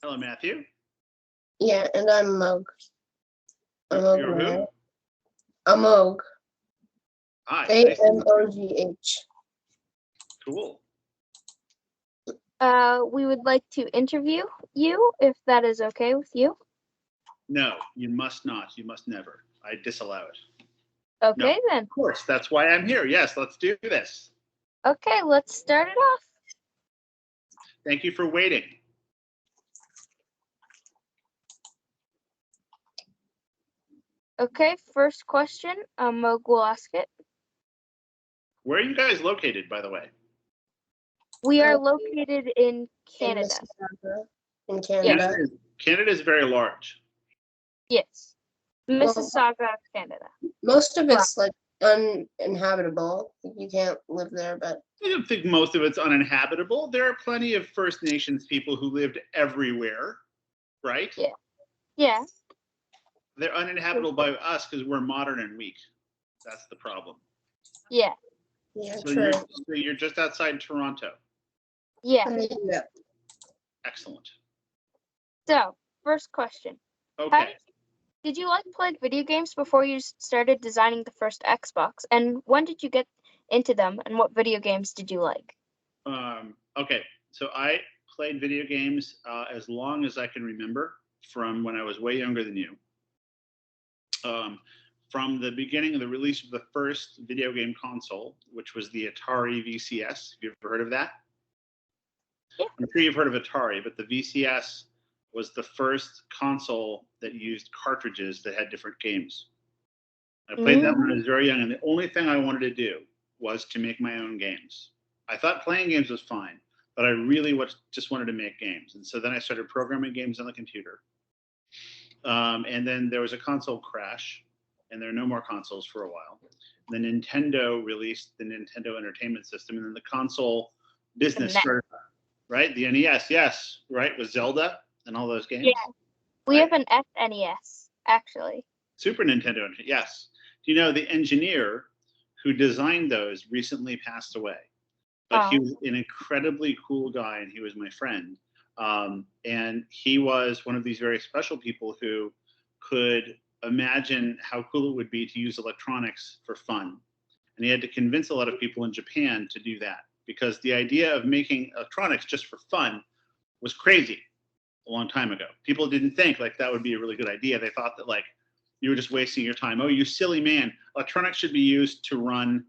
Hello, Matthew. Yeah, and I'm Amogh. You're who? Amogh. Hi. Nice to meet you. Amogh. Cool. We would like to interview you, if that is okay with you. No, you must not. You must never. I disallow it. Okay, then. Of course, that's why I'm here. Yes, let's do this. Okay, let's start it off. Thank you for waiting. Okay, first question. Amogh will ask it. Where are you guys located, by the way? We are located in Canada. In Canada. Yes. Canada is very large. Yes. Mississauga, Canada. Most of it's like uninhabitable. You can't live there, but I don't think most of it's uninhabitable. There are plenty of First Nations people who lived everywhere, right? Yeah. Yeah. They're uninhabitable by us because we're modern and weak. That's the problem. Yeah. yeah, So true. you're just outside Toronto. Yeah. Yeah. Excellent. So, first question. Okay. Did you like playing video games before you started designing the first Xbox? And when did you get into them? And what video games did you like? Okay. So I played video games as long as I can remember, from when I was way younger than you. From the beginning of the release of the first video game console, which was the Atari VCS. Have you ever heard of that? Yeah. I'm sure you've heard of Atari, but the VCS was the first console that used cartridges that had different games. I played that when I was very young, and the only thing I wanted to do was to make my own games. I thought playing games was fine, but I really just wanted to make games. And so then I started programming games on the computer. And then there was a console crash, and there are no more consoles for a while. And then Nintendo released the Nintendo Entertainment System, and then the console business started, right? The NES, yes, right, with Zelda and all those games. Yeah, we have an SNES, actually. Super Nintendo, yes. Do you know the engineer who designed those recently passed away? But he was an incredibly cool guy, and he was my friend. And he was one of these very special people who could imagine how cool it would be to use electronics for fun. And he had to convince a lot of people in Japan to do that, because the idea of making electronics just for fun was crazy a long time ago. People didn't think like that would be a really good idea. They thought that like you were just wasting your time. Oh, you silly man. Electronics should be used to run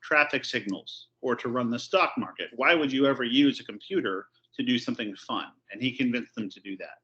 traffic signals or to run the stock market. Why would you ever use a computer to do something fun? And he convinced them to do that.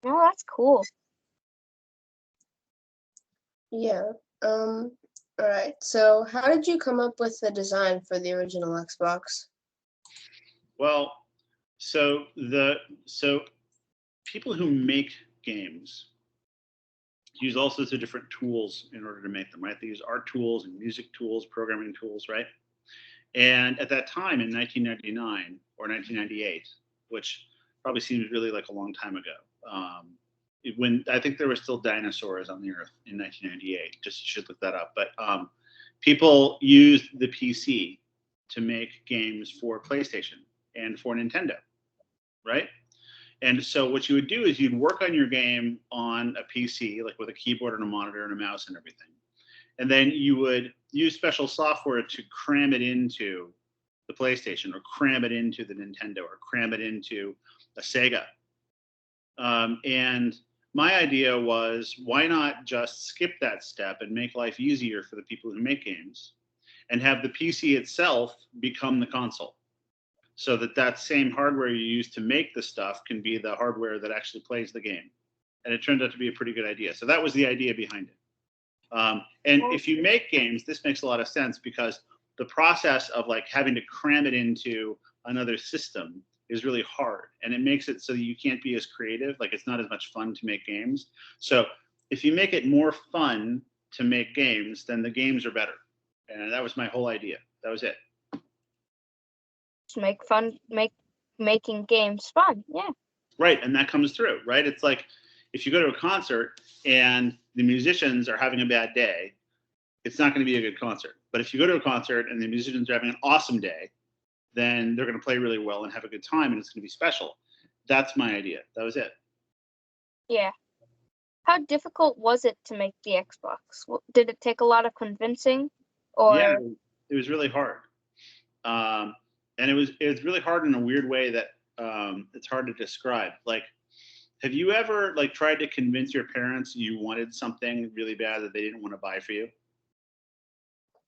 Oh, that's cool. Yeah. All right. So how did you come up with the design for the original Xbox? Well, so people who make games use all sorts of different tools in order to make them, right? They use art tools and music tools, programming tools, right? And at that time in 1999 or 1998, which probably seems really like a long time ago, when I think there were still dinosaurs on the earth in 1998, just you should look that up. But people used the PC to make games for PlayStation and for Nintendo, right? And so what you would do is you'd work on your game on a PC, like with a keyboard and a monitor and a mouse and everything. And then you would use special software to cram it into the PlayStation, or cram it into the Nintendo, or cram it into a Sega. And my idea was, why not just skip that step and make life easier for the people who make games, and have the PC itself become the console, so that same hardware you use to make the stuff can be the hardware that actually plays the game. And it turned out to be a pretty good idea. So that was the idea behind it. And if you make games, this makes a lot of sense, because the process of like having to cram it into another system is really hard, and it makes it so that you can't be as creative. Like, it's not as much fun to make games. So if you make it more fun to make games, then the games are better. And that was my whole idea. That was it. To making games fun. Yeah. Right. And that comes through, right? It's like if you go to a concert and the musicians are having a bad day, it's not going to be a good concert. But if you go to a concert and the musicians are having an awesome day, then they're going to play really well and have a good time, and it's going to be special. that's my idea. That was it. Yeah. How difficult was it to make the Xbox? Did it take a lot of convincing, Yeah, or? it was really hard. And it was really hard in a weird way that it's hard to describe. Like, have you ever like tried to convince your parents you wanted something really bad that they didn't want to buy for you?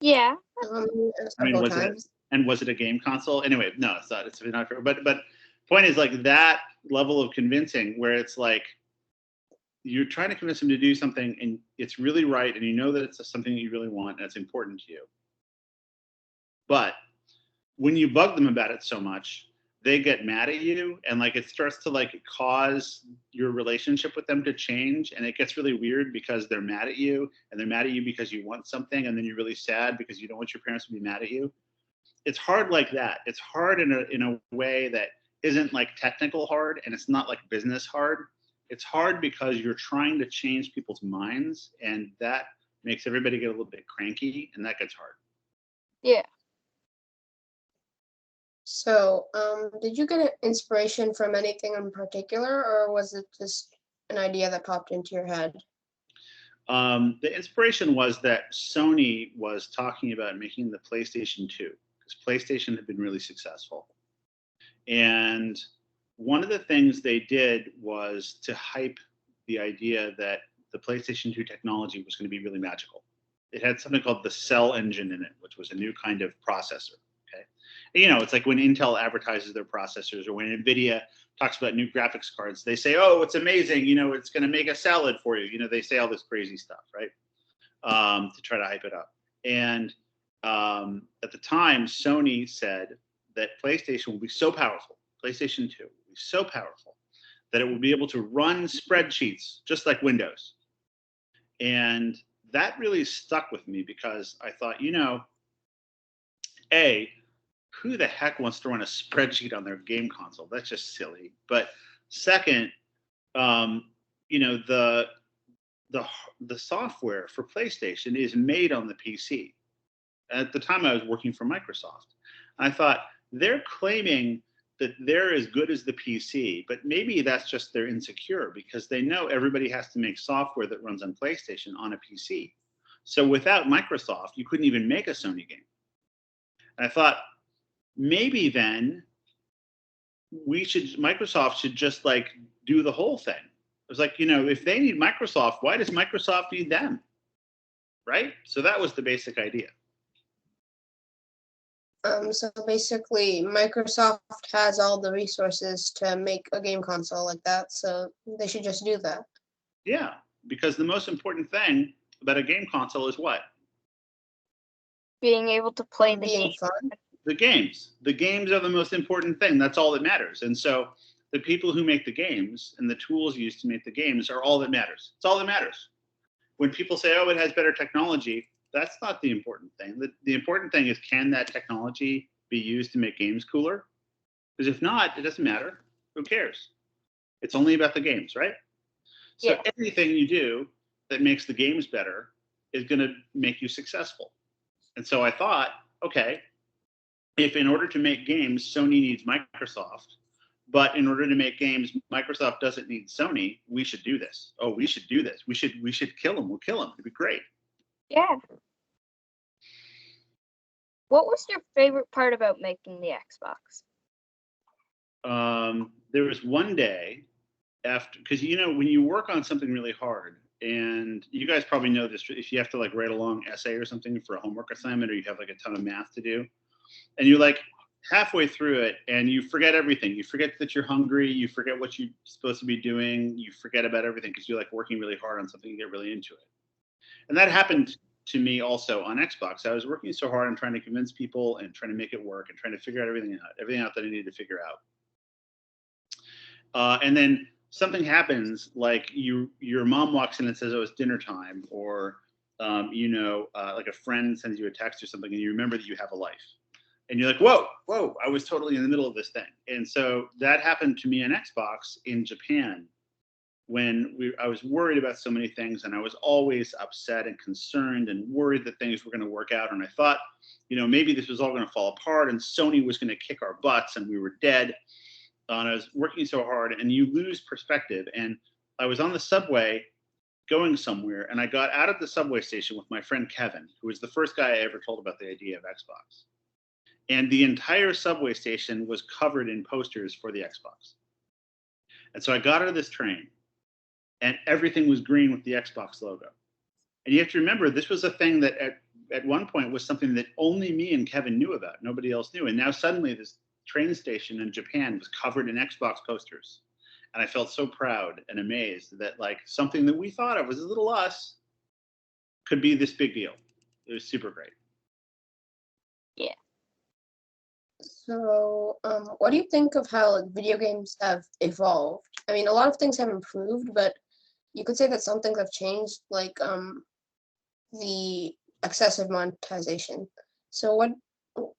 Yeah. I mean, Several times. was it a game console? Anyway, no, it's not. It's not fair. But point is like that level of convincing where it's like you're trying to convince them to do something and it's really right and you know that it's something that you really want and it's important to you. But when you bug them about it so much, they get mad at you and like it starts to like cause your relationship with them to change and it gets really weird because they're mad at you and they're mad at you because you want something and then you're really sad because you don't want your parents to be mad at you. It's hard like that. It's hard in a way that isn't like technical hard and it's not like business hard. It's hard because you're trying to change people's minds and that makes everybody get a little bit cranky and that gets hard. Yeah. So, did you get inspiration from anything in particular, or was it just an idea that popped into your head? The inspiration was that Sony was talking about making the PlayStation 2 because PlayStation had been really successful. And one of the things they did was to hype the idea that the PlayStation 2 technology was going to be really magical. It had something called the Cell engine in it, which was a new kind of processor. Okay, and, you know, it's like when Intel advertises their processors or when NVIDIA talks about new graphics cards, they say, "Oh, it's amazing! You know, it's going to make a salad for you." You know, they say all this crazy stuff, right? To try to hype it up. And at the time, Sony said that PlayStation will be so powerful, PlayStation 2 will be so powerful that it will be able to run spreadsheets just like Windows. And that really stuck with me because I thought, you know, A, who the heck wants to run a spreadsheet on their game console? That's just silly. But second, you know, the software for PlayStation is made on the PC. At the time, I was working for Microsoft. I thought they're claiming that they're as good as the PC, but maybe that's just they're insecure because they know everybody has to make software that runs on PlayStation on a PC. So without Microsoft, you couldn't even make a Sony game. And I thought maybe then Microsoft should just like do the whole thing. It was like, you know, if they need Microsoft, why does Microsoft need them? Right? So that was the basic idea. So basically, Microsoft has all the resources to make a game console like that, so they should just do that. Yeah, because the most important thing about a game console is what? Being able to play the Being game. fun. The games. The games are the most important thing. That's all that matters. And so the people who make the games and the tools used to make the games are all that matters. It's all that matters. When people say, oh, it has better technology, that's not the important thing. The important thing is, can that technology be used to make games cooler? Because if not, it doesn't matter. Who cares? It's only about the games, right? So Yeah. anything you do that makes the games better is going to make you successful. And so I thought, okay, if in order to make games, Sony needs Microsoft, but in order to make games, Microsoft doesn't need Sony, we should do this. Oh, we should do this. We should kill them. We'll kill them. It'd be great. Yeah. What was your favorite part about making the Xbox? There was one day after, because you know when you work on something really hard, and you guys probably know this, if you have to like write a long essay or something for a homework assignment, or you have like a ton of math to do, and you're like halfway through it, and you forget everything. You forget that you're hungry. You forget what you're supposed to be doing. You forget about everything because you're like working really hard on something. You get really into it, and that happened to me also on Xbox. I was working so hard and trying to convince people and trying to make it work and trying to figure out everything out that I needed to figure out. And then something happens, like your mom walks in and says, "Oh, it's dinner time," or like a friend sends you a text or something, and you remember that you have a life, and you're like, "Whoa! I was totally in the middle of this thing." And so that happened to me on Xbox in Japan when I was worried about so many things, and I was always upset and concerned and worried that things were going to work out. And I thought, maybe this was all going to fall apart, and Sony was going to kick our butts, and we were dead. and I was working so hard, and you lose perspective. And I was on the subway going somewhere, and I got out of the subway station with my friend Kevin, who was the first guy I ever told about the idea of Xbox. And the entire subway station was covered in posters for the Xbox. And so I got out of this train, and everything was green with the Xbox logo. And you have to remember, this was a thing that at one point was something that only me and Kevin knew about. Nobody else knew. And now suddenly this train station in Japan was covered in Xbox posters. And I felt so proud and amazed that like something that we thought of as a little us could be this big deal. It was super great. Yeah. So, what do you think of how like video games have evolved? I mean, a lot of things have improved, but you could say that some things have changed, like the excessive monetization. So,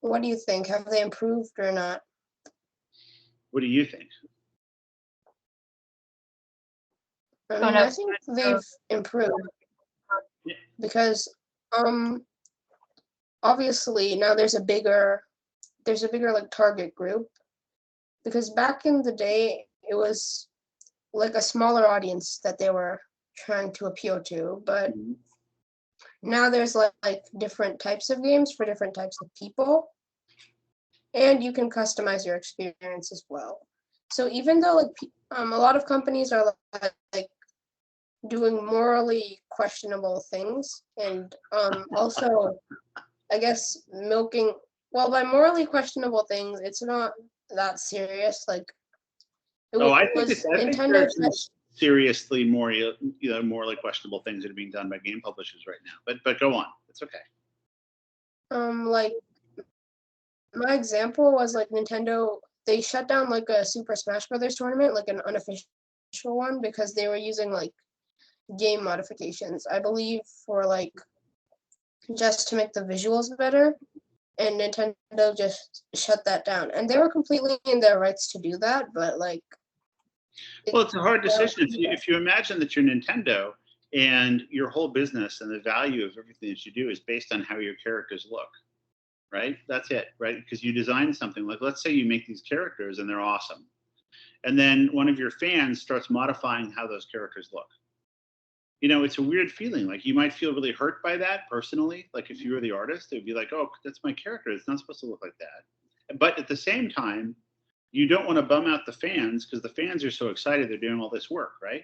what do you think? Have they improved or not? What do you think? I mean, I think they've improved because obviously now there's a bigger like target group, because back in the day it was like a smaller audience that they were trying to appeal to, but now there's like different types of games for different types of people, and you can customize your experience as well. So even though like a lot of companies are like doing morally questionable things, and also I guess milking, well, by morally questionable things, it's not that serious. Like I think Nintendo there's some seriously more morally questionable things that are being done by game publishers right now. But go on, it's okay. Like my example was like Nintendo. They shut down like a Super Smash Brothers tournament, like an unofficial one, because they were using like game modifications, I believe, for like just to make the visuals better, and Nintendo just shut that down. And they were completely in their rights to do that, but like, well, it's a hard decision. If you imagine that you're Nintendo and your whole business and the value of everything that you do is based on how your characters look, right? That's it, right? Because you design something, like let's say you make these characters and they're awesome, and then one of your fans starts modifying how those characters look. You know, it's a weird feeling. Like you might feel really hurt by that personally. Like if you were the artist, it would be like, oh, that's my character. It's not supposed to look like that. But at the same time, you don't want to bum out the fans because the fans are so excited they're doing all this work, right?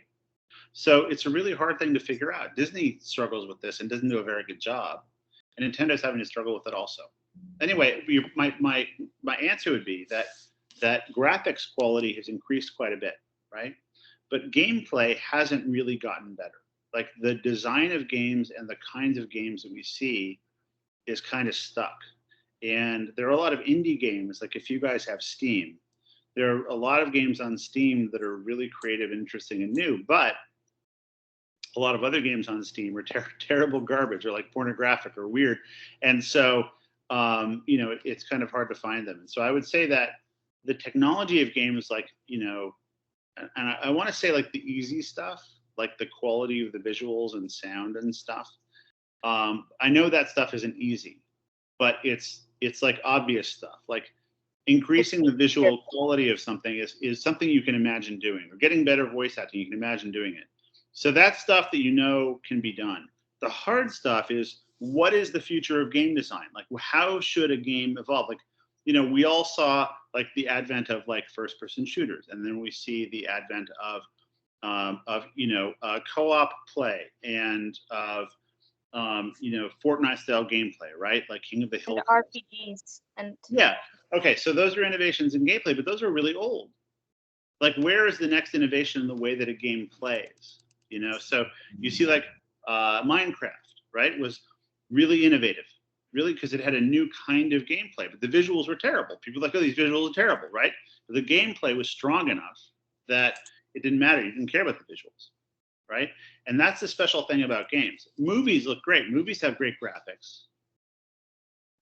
So it's a really hard thing to figure out. Disney struggles with this and doesn't do a very good job. And Nintendo's having to struggle with it also. Anyway, my answer would be that graphics quality has increased quite a bit, right? But gameplay hasn't really gotten better. Like the design of games and the kinds of games that we see is kind of stuck. And there are a lot of indie games, like if you guys have Steam, there are a lot of games on Steam that are really creative, interesting, and new, but a lot of other games on Steam are terrible garbage or like pornographic or weird. And so, it's kind of hard to find them. And so I would say that the technology of games, like, and I want to say like the easy stuff, like the quality of the visuals and sound and stuff. I know that stuff isn't easy, but it's like obvious stuff. Like increasing the visual quality of something is something you can imagine doing, or getting better voice acting, you can imagine doing it. So that's stuff that can be done. The hard stuff is, what is the future of game design? Like how should a game evolve? Like, we all saw like the advent of like first person shooters, and then we see the advent of co-op play and of Fortnite style gameplay, right? Like King of the Hill. And RPGs and yeah. Okay, so those are innovations in gameplay, but those are really old. Like, where is the next innovation in the way that a game plays? So you see like Minecraft, right, was really innovative, really, because it had a new kind of gameplay, but the visuals were terrible. People were like, oh, these visuals are terrible, right? But the gameplay was strong enough that it didn't matter. You didn't care about the visuals, right? And that's the special thing about games. Movies look great. Movies have great graphics,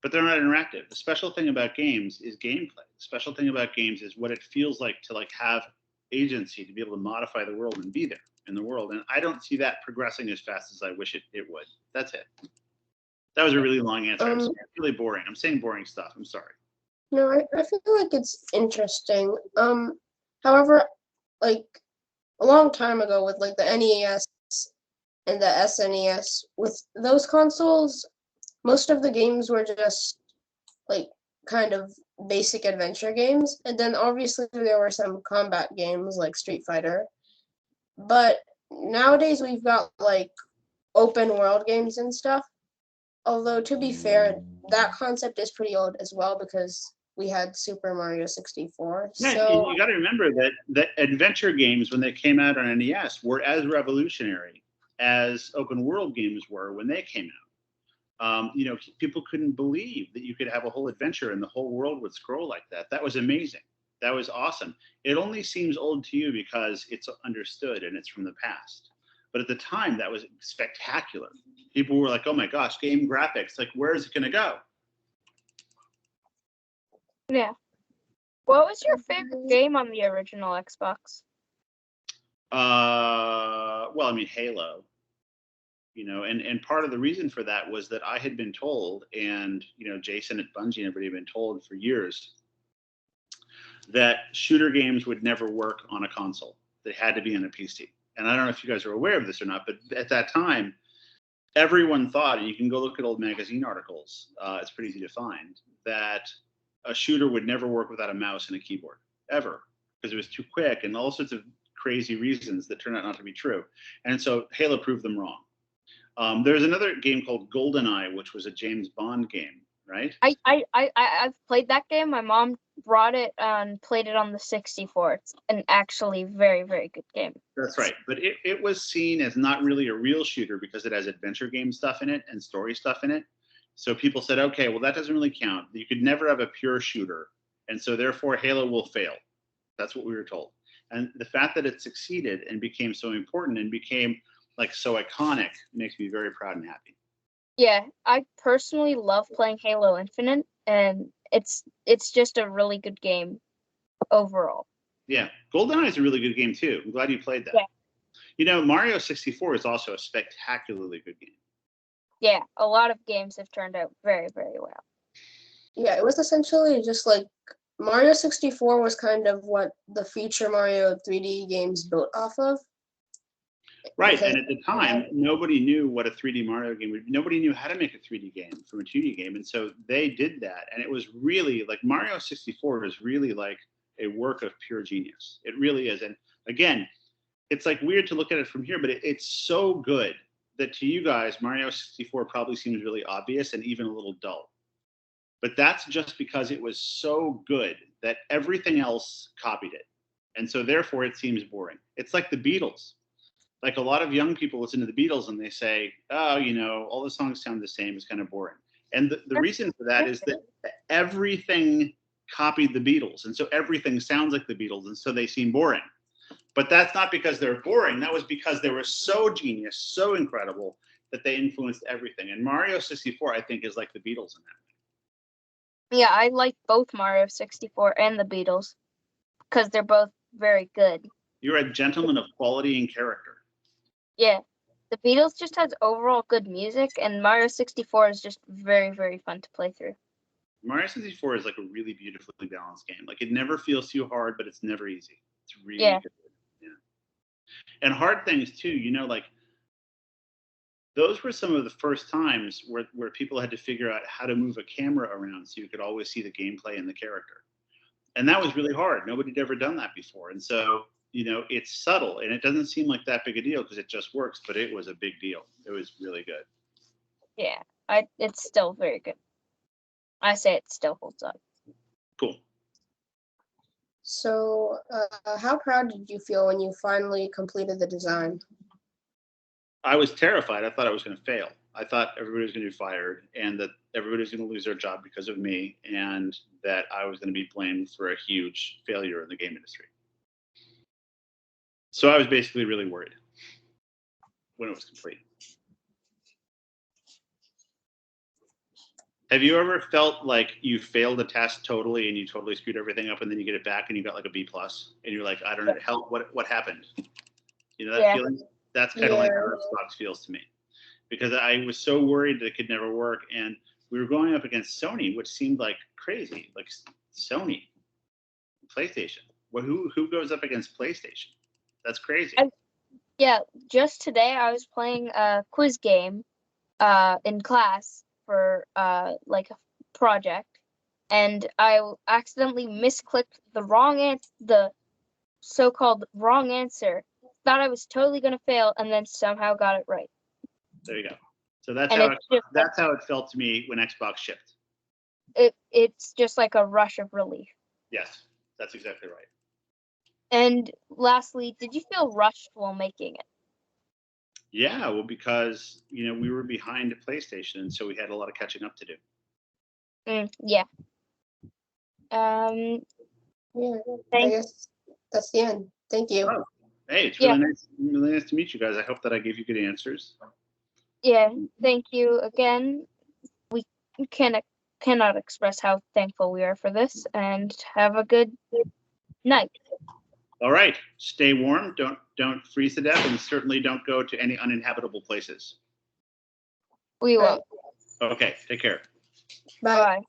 but they're not interactive. The special thing about games is gameplay. The special thing about games is what it feels like to like have agency, to be able to modify the world and be there in the world. And I don't see that progressing as fast as I wish it would. That's it. That was a really long answer. It's really boring. I'm saying boring stuff. I'm sorry. No, I feel like it's interesting. However, like a long time ago with like the NES and the SNES, with those consoles, most of the games were just like kind of basic adventure games, and then obviously there were some combat games like Street Fighter. But nowadays we've got like open world games and stuff. Although to be fair, that concept is pretty old as well because we had Super Mario 64. Yeah, and So you got to remember that adventure games when they came out on NES were as revolutionary as open world games were when they came out. People couldn't believe that you could have a whole adventure and the whole world would scroll like that. That was amazing. That was awesome. It only seems old to you because it's understood and it's from the past. But at the time, that was spectacular. People were like, "Oh my gosh, game graphics! Like, where is it going to go?" Yeah. What was your favorite game on the original Xbox? Well, I mean, Halo. And part of the reason for that was that I had been told, and Jason at Bungie and everybody had been told for years that shooter games would never work on a console. They had to be on a PC. And I don't know if you guys are aware of this or not, but at that time, everyone thought, and you can go look at old magazine articles, it's pretty easy to find, that a shooter would never work without a mouse and a keyboard, ever, because it was too quick and all sorts of crazy reasons that turned out not to be true. And so Halo proved them wrong. There's another game called GoldenEye, which was a James Bond game, right? I've played that game. My mom brought it and played it on the 64. It's an actually very, very good game. That's right. But it was seen as not really a real shooter because it has adventure game stuff in it and story stuff in it. So people said, okay, well, that doesn't really count. You could never have a pure shooter. And so therefore, Halo will fail. That's what we were told. And the fact that it succeeded and became so important and became like so iconic makes me very proud and happy. Yeah, I personally love playing Halo Infinite, and it's just a really good game overall. Yeah, GoldenEye is a really good game too. I'm glad you played that. Yeah. Mario 64 is also a spectacularly good game. Yeah, a lot of games have turned out very, very well. yeah, it was essentially just like Mario 64 was kind of what the future Mario 3D games built off of. Right, Because- and at the time, nobody knew what a 3D Mario game would. Nobody knew how to make a 3D game from a 2D game, and so they did that. And it was really like Mario 64 is really like a work of pure genius. It really is. And again, it's like weird to look at it from here, but it's so good that to you guys, Mario 64 probably seems really obvious and even a little dull. But that's just because it was so good that everything else copied it, and so therefore it seems boring. It's like the Beatles. Like a lot of young people listen to the Beatles and they say, oh, all the songs sound the same. It's kind of boring. And the reason for that is that everything copied the Beatles. And so everything sounds like the Beatles. And so they seem boring. But that's not because they're boring. That was because they were so genius, so incredible that they influenced everything. And Mario 64, I think, is like the Beatles in that. Yeah, I like both Mario 64 and the Beatles because they're both very good. You're a gentleman of quality and character. Yeah, the Beatles just has overall good music, and Mario 64 is just very, very fun to play through. Mario 64 is like a really beautifully balanced game. Like it never feels too hard, but it's never easy. It's really good. Yeah. And hard things too, like those were some of the first times where people had to figure out how to move a camera around so you could always see the gameplay and the character. And that was really hard. Nobody had ever done that before. And so it's subtle and it doesn't seem like that big a deal because it just works, but it was a big deal. It was really good. Yeah, it's still very good. I say it still holds up. Cool. So, how proud did you feel when you finally completed the design? I was terrified. I thought I was going to fail. I thought everybody was going to be fired and that everybody was going to lose their job because of me and that I was going to be blamed for a huge failure in the game industry. So I was basically really worried when it was complete. Have you ever felt like you failed a test totally and you totally screwed everything up and then you get it back and you got like a B+ and you're like, I don't know, what happened? That feeling? That's kind of like how Xbox feels to me. Because I was so worried that it could never work. And we were going up against Sony, which seemed like crazy. Like Sony, PlayStation. Well, who goes up against PlayStation? That's crazy. Yeah, just today I was playing a quiz game in class for like a project, and I accidentally misclicked the so-called wrong answer. Thought I was totally gonna fail, and then somehow got it right. There you go. So that's And how it's just that's how it felt to me when Xbox shipped. it's just like a rush of relief. Yes, that's exactly right. And lastly, did you feel rushed while making it? Yeah, well, because we were behind PlayStation, and so we had a lot of catching up to do. Yeah. Yeah, I Thank guess that's the end. Thank you. Oh, hey, it's Yeah. really nice to meet you guys. I hope that I gave you good answers. Yeah, thank you again. We cannot express how thankful we are for this, and have a good night. All right, stay warm. Don't freeze to death, and certainly don't go to any uninhabitable places. We will. Right. Okay, take care. Bye. Bye.